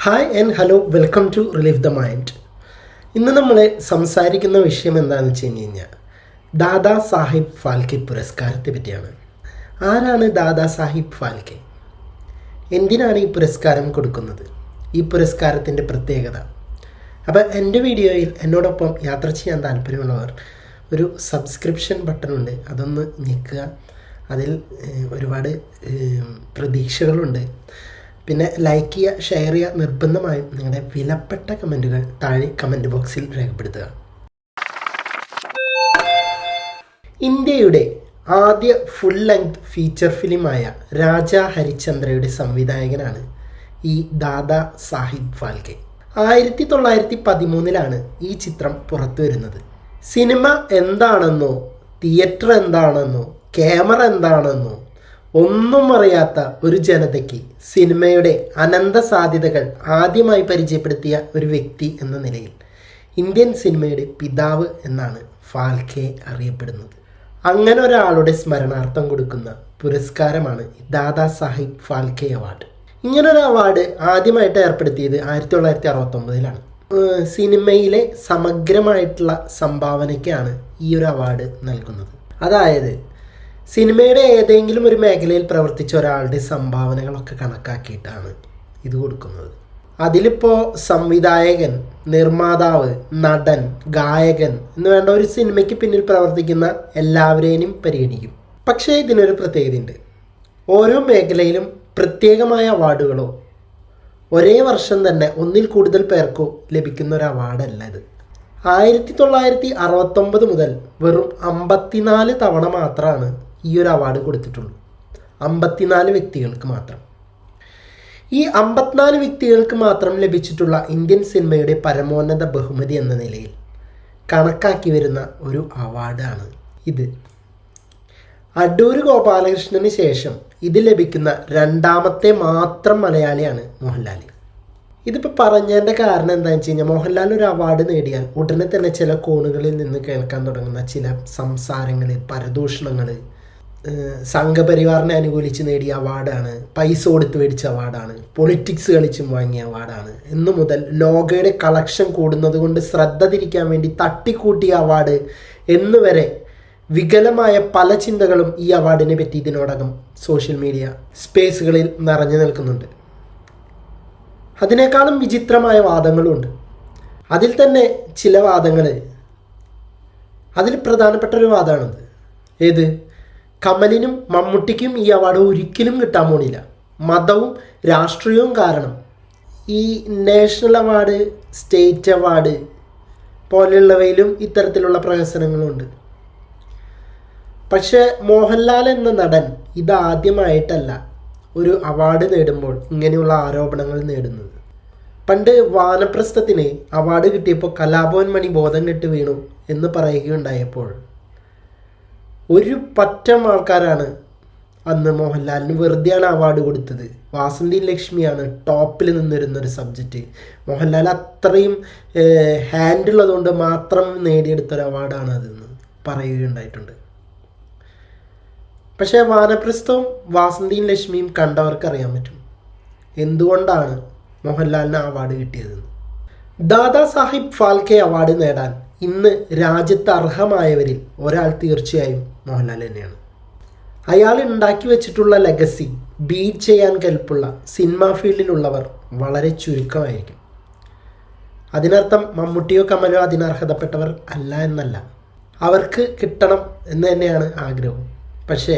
Hi and hello, welcome to relieve the mind. ഇന്ന് നമ്മൾ സംസാരിക്കുന്ന വിഷയം എന്താണെന്ന് വെച്ച് കഴിഞ്ഞാൽ ദാദാ സാഹിബ് ഫാൽക്കെ പുരസ്കാരത്തെ പറ്റിയാണ്. ആരാണ് ദാദാ സാഹിബ് ഫാൽക്കെ? എന്തിനാണ് ഈ പുരസ്കാരം കൊടുക്കുന്നത്? ഈ പുരസ്കാരത്തിൻ്റെ പ്രത്യേകത. അപ്പോൾ എൻ്റെ വീഡിയോയിൽ എന്നോടൊപ്പം യാത്ര ചെയ്യാൻ താല്പര്യമുള്ളവർ ഒരു സബ്സ്ക്രിപ്ഷൻ ബട്ടണുണ്ട്, അതൊന്ന് ഞെക്കുക. അതിൽ ഒരുപാട് പ്രതീക്ഷകളുണ്ട്. പിന്നെ ലൈക്ക് ചെയ്യുക, ഷെയർ ചെയ്യുക. നിർബന്ധമായും നിങ്ങളുടെ വിലപ്പെട്ട കമൻറ്റുകൾ താഴെ കമൻറ്റ് ബോക്സിൽ രേഖപ്പെടുത്തുക. ഇന്ത്യയുടെ ആദ്യ ഫുൾ ലെങ്ത് ഫീച്ചർ ഫിലിമായ രാജാ ഹരിചന്ദ്രയുടെ സംവിധായകനാണ് ഈ ദാദാ സാഹിബ് ഫാൽക്കെ. 1913 ഈ ചിത്രം പുറത്തു വരുന്നത്. സിനിമ എന്താണെന്നോ തിയേറ്റർ എന്താണെന്നോ ക്യാമറ എന്താണെന്നോ ഒന്നും അറിയാത്ത ഒരു ജനതയ്ക്ക് സിനിമയുടെ അനന്ത സാധ്യതകൾ ആദ്യമായി പരിചയപ്പെടുത്തിയ ഒരു വ്യക്തി എന്ന നിലയിൽ ഇന്ത്യൻ സിനിമയുടെ പിതാവ് എന്നാണ് ഫാൽക്കെ അറിയപ്പെടുന്നത്. അങ്ങനെ ഒരാളുടെ സ്മരണാർത്ഥം കൊടുക്കുന്ന പുരസ്കാരമാണ് ദാദാ സാഹിബ് ഫാൽക്കെ അവാർഡ്. ഇങ്ങനൊരു അവാർഡ് ആദ്യമായിട്ട് ഏർപ്പെടുത്തിയത് 1969 സിനിമയിലെ സമഗ്രമായിട്ടുള്ള സംഭാവനയ്ക്കാണ് ഈ ഒരു അവാർഡ് നൽകുന്നത്. അതായത് സിനിമയുടെ ഏതെങ്കിലും ഒരു മേഖലയിൽ പ്രവർത്തിച്ച ഒരാളുടെ സംഭാവനകളൊക്കെ കണക്കാക്കിയിട്ടാണ് ഇത് കൊടുക്കുന്നത്. അതിലിപ്പോൾ സംവിധായകൻ, നിർമ്മാതാവ്, നടൻ, ഗായകൻ എന്ന് വേണ്ട ഒരു സിനിമയ്ക്ക് പിന്നിൽ പ്രവർത്തിക്കുന്ന എല്ലാവരെയും പരിഗണിക്കും. പക്ഷേ ഇതിനൊരു പ്രത്യേകതയുണ്ട്. ഓരോ മേഖലയിലും പ്രത്യേകമായ അവാർഡുകളോ ഒരേ വർഷം തന്നെ ഒന്നിൽ കൂടുതൽ പേർക്കോ ലഭിക്കുന്ന ഒരു അവാർഡല്ല ഇത്. 1969 മുതൽ വെറും 54 തവണ മാത്രമാണ് ഈ ഒരു അവാർഡ് കൊടുത്തിട്ടുള്ളൂ. 54 വ്യക്തികൾക്ക് മാത്രം. ഈ 54 വ്യക്തികൾക്ക് മാത്രം ലഭിച്ചിട്ടുള്ള ഇന്ത്യൻ സിനിമയുടെ പരമോന്നത ബഹുമതി എന്ന നിലയിൽ കണക്കാക്കി വരുന്ന ഒരു അവാർഡാണ് ഇത്. അടൂർ ഗോപാലകൃഷ്ണന് ശേഷം ഇത് ലഭിക്കുന്ന രണ്ടാമത്തെ മാത്രം മലയാളിയാണ് മോഹൻലാൽ. ഇതിപ്പോൾ പറഞ്ഞതിൻ്റെ കാരണം എന്താണെന്ന് വെച്ച് കഴിഞ്ഞാൽ, മോഹൻലാൽ ഒരു അവാർഡ് നേടിയാൽ ഉടനെ തന്നെ ചില കോണുകളിൽ നിന്ന് കേൾക്കാൻ തുടങ്ങുന്ന ചില സംസാരങ്ങൾ, പരദൂഷണങ്ങൾ, സംഘപരിവാറിനെ അനുകൂലിച്ച് നേടിയ അവാർഡാണ്, പൈസ കൊടുത്ത് മേടിച്ച അവാർഡാണ്, പൊളിറ്റിക്സ് കളിച്ചും വാങ്ങിയ അവാർഡാണ് എന്നു മുതൽ ലോകയുടെ കളക്ഷൻ കൂടുന്നത് കൊണ്ട് ശ്രദ്ധ തിരിക്കാൻ വേണ്ടി തട്ടിക്കൂട്ടിയ അവാർഡ് എന്നുവരെ വികലമായ പല ചിന്തകളും ഈ അവാർഡിനെ പറ്റി ഇതിനോടകം സോഷ്യൽ മീഡിയ സ്പേസുകളിൽ നിറഞ്ഞു നിൽക്കുന്നുണ്ട്. അതിനേക്കാളും വിചിത്രമായ വാദങ്ങളുമുണ്ട്. അതിൽ തന്നെ ചില വാദങ്ങൾ, അതിൽ പ്രധാനപ്പെട്ട ഒരു വാദമാണത്. ഏത്? കമലിനും മമ്മൂട്ടിക്കും ഈ അവാർഡ് ഒരിക്കലും കിട്ടാൻ പോണില്ല. മതവും രാഷ്ട്രീയവും കാരണം. ഈ നാഷണൽ അവാർഡ്, സ്റ്റേറ്റ് അവാർഡ് പോലെയുള്ളവയിലും ഇത്തരത്തിലുള്ള പ്രഹസനങ്ങളുണ്ട്. പക്ഷേ മോഹൻലാൽ എന്ന നടൻ ഇതാദ്യമായിട്ടല്ല ഒരു അവാർഡ് നേടുമ്പോൾ ഇങ്ങനെയുള്ള ആരോപണങ്ങൾ നേടുന്നത്. പണ്ട് വാനപ്രസ്ഥത്തിന് അവാർഡ് കിട്ടിയപ്പോൾ കലാഭവൻ മണി ബോധം കെട്ട് വീണു എന്ന് പറയുകയുണ്ടായപ്പോൾ ഒരു പറ്റം ആൾക്കാരാണ് അന്ന് മോഹൻലാലിന് വെറുതെയാണ് അവാർഡ് കൊടുത്തത്, വാസന്തി ലക്ഷ്മിയാണ് ടോപ്പിൽ നിന്നിരുന്നൊരു സബ്ജക്റ്റ്, മോഹൻലാൽ അത്രയും ഹാൻഡുള്ളതുകൊണ്ട് മാത്രം നേടിയെടുത്തൊരു അവാർഡാണ് അതെന്ന് പറയുകയുണ്ടായിട്ടുണ്ട്. പക്ഷേ വാനപ്രസ്ഥവും വാസന്തിയും ലക്ഷ്മിയും കണ്ടവർക്ക് അറിയാൻ പറ്റും എന്തുകൊണ്ടാണ് മോഹൻലാലിന് അവാർഡ് കിട്ടിയതെന്ന്. ദാദാ സാഹിബ് ഫാൽക്കെ അവാർഡ് നേടാൻ ഇന്ന് രാജ്യത്ത് അർഹമായവരിൽ ഒരാൾ തീർച്ചയായും മോഹൻലാൽ തന്നെയാണ്. അയാൾ ഉണ്ടാക്കി വെച്ചിട്ടുള്ള ലെഗസി ബീറ്റ് ചെയ്യാൻ കെൽപ്പുള്ള സിനിമാ ഫീൽഡിലുള്ളവർ വളരെ ചുരുക്കമായിരിക്കും. അതിനർത്ഥം മമ്മൂട്ടിയോ കമലോ അതിനർഹതപ്പെട്ടവർ അല്ല എന്നല്ല. അവർക്ക് കിട്ടണം എന്ന് തന്നെയാണ് ആഗ്രഹം. പക്ഷേ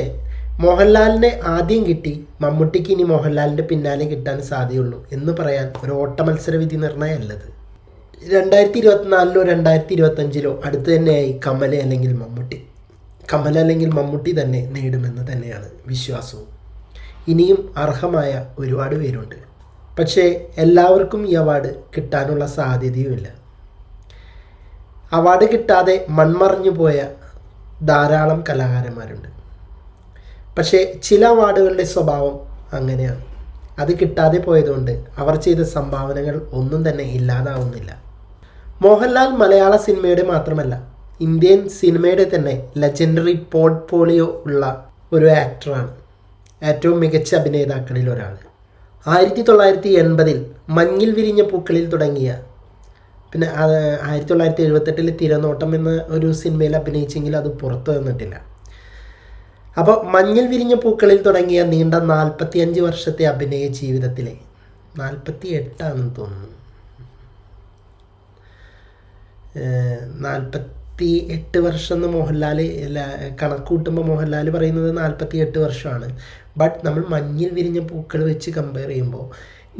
മോഹൻലാലിനെ ആദ്യം കിട്ടി, മമ്മൂട്ടിക്ക് ഇനി മോഹൻലാലിൻ്റെ പിന്നാലെ കിട്ടാൻ സാധ്യതയുള്ളൂ എന്ന് പറയാൻ ഒരു ഓട്ട മത്സര വിധി നിർണയമല്ലത്. 2024 2025 അടുത്ത് തന്നെയായി കമൽ അല്ലെങ്കിൽ മമ്മൂട്ടി തന്നെ നേടുമെന്ന് തന്നെയാണ് വിശ്വാസവും. ഇനിയും അർഹമായ ഒരുപാട് പേരുണ്ട്. പക്ഷേ എല്ലാവർക്കും ഈ അവാർഡ് കിട്ടാനുള്ള സാധ്യതയുമില്ല. അവാർഡ് കിട്ടാതെ മൺമറഞ്ഞു പോയ ധാരാളം കലാകാരന്മാരുണ്ട്. പക്ഷേ ചില അവാർഡുകളുടെ സ്വഭാവം അങ്ങനെയാണ്. അത് കിട്ടാതെ പോയതുകൊണ്ട് അവർ ചെയ്ത സംഭാവനകൾ ഒന്നും തന്നെ ഇല്ലാതാവുന്നില്ല. മോഹൻലാൽ മലയാള സിനിമയുടെ മാത്രമല്ല ഇന്ത്യൻ സിനിമയുടെ തന്നെ ലെജൻഡറി പോർട്ട്ഫോളിയോ ഉള്ള ഒരു ആക്ടറാണ്. ഏറ്റവും മികച്ച അഭിനേതാക്കളിൽ ഒരാൾ. 1980 മഞ്ഞിൽ വിരിഞ്ഞ പൂക്കളിൽ തുടങ്ങിയ, പിന്നെ 1978 തിരനോട്ടം എന്ന ഒരു സിനിമയിൽ അഭിനയിച്ചെങ്കിൽ അത് പുറത്തു വന്നിട്ടില്ല. അപ്പോൾ മഞ്ഞിൽ വിരിഞ്ഞ പൂക്കളിൽ തുടങ്ങിയ നീണ്ട 45 വർഷത്തെ അഭിനയ ജീവിതത്തിലെ 48 തോന്നുന്നു, 48 വർഷം എന്ന് മോഹൻലാൽ കണക്കൂട്ടുമ്പോൾ മോഹൻലാൽ പറയുന്നത് 48 വർഷമാണ്. ബട്ട് നമ്മൾ മഞ്ഞിൽ വിരിഞ്ഞ പൂക്കൾ വെച്ച് കമ്പയർ ചെയ്യുമ്പോൾ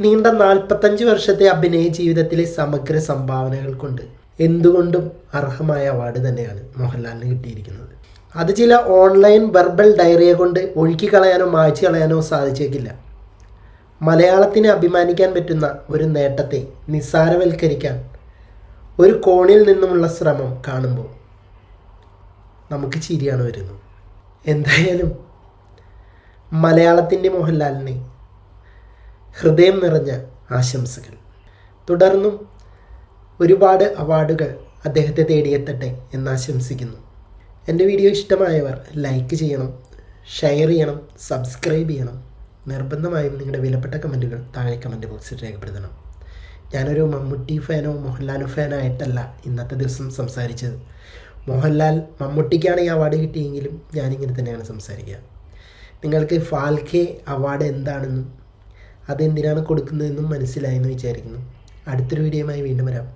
നീണ്ട 45 വർഷത്തെ അഭിനയ ജീവിതത്തിലെ സമഗ്ര സംഭാവനകൾ കൊണ്ട് എന്തുകൊണ്ടും അർഹമായ അവാർഡ് തന്നെയാണ് മോഹൻലാലിന് കിട്ടിയിരിക്കുന്നത്. അത് ചില ഓൺലൈൻ വെർബൽ ഡയറിയെ കൊണ്ട് ഒഴുക്കി കളയാനോ മായ്ച്ചു കളയാനോ സാധിച്ചേക്കില്ല. മലയാളത്തിന് അഭിമാനിക്കാൻ പറ്റുന്ന ഒരു നേട്ടത്തെ നിസ്സാരവൽക്കരിക്കാൻ ഒരു കോണിൽ നിന്നുമുള്ള ശ്രമം കാണുമ്പോൾ നമുക്ക് ചിരിയാണ് വരുന്നത്. എന്തായാലും മലയാളത്തിൻ്റെ മോഹൻലാലിന് ഹൃദയം നിറഞ്ഞ ആശംസകൾ. തുടർന്നും ഒരുപാട് അവാർഡുകൾ അദ്ദേഹത്തെ തേടിയെത്തട്ടെ എന്നാശംസിക്കുന്നു. എൻ്റെ വീഡിയോ ഇഷ്ടമായവർ ലൈക്ക് ചെയ്യണം, ഷെയർ ചെയ്യണം, സബ്സ്ക്രൈബ് ചെയ്യണം. നിർബന്ധമായും നിങ്ങളുടെ വിലപ്പെട്ട കമൻറ്റുകൾ താഴെ കമൻറ്റ് ബോക്സിൽ രേഖപ്പെടുത്തണം. ഞാനൊരു മമ്മൂട്ടി ഫാനോ മോഹൻലാൽ ഫാനോ ആയിട്ടല്ല ഇന്നത്തെ ദിവസം സംസാരിച്ചത്. മമ്മൂട്ടിക്കാണ് ഈ അവാർഡ് കിട്ടിയെങ്കിലും ഞാനിങ്ങനെ തന്നെയാണ് സംസാരിക്കുക. നിങ്ങൾക്ക് ഫാൽക്കെ അവാർഡ് എന്താണെന്നും അതെന്തിനാണ് കൊടുക്കുന്നതെന്നും മനസ്സിലായെന്ന് വിചാരിക്കുന്നു. അടുത്തൊരു വീഡിയോയുമായി വീണ്ടും വരാം.